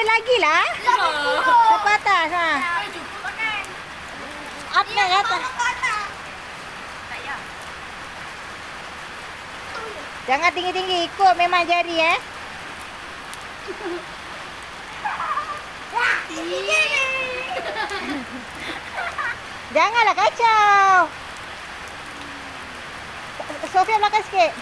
lagi lah. Sampai atas ha. Up naik atas. Jangan tinggi-tinggi, ikut memang jari Janganlah kacau. Sofia belakang sikit.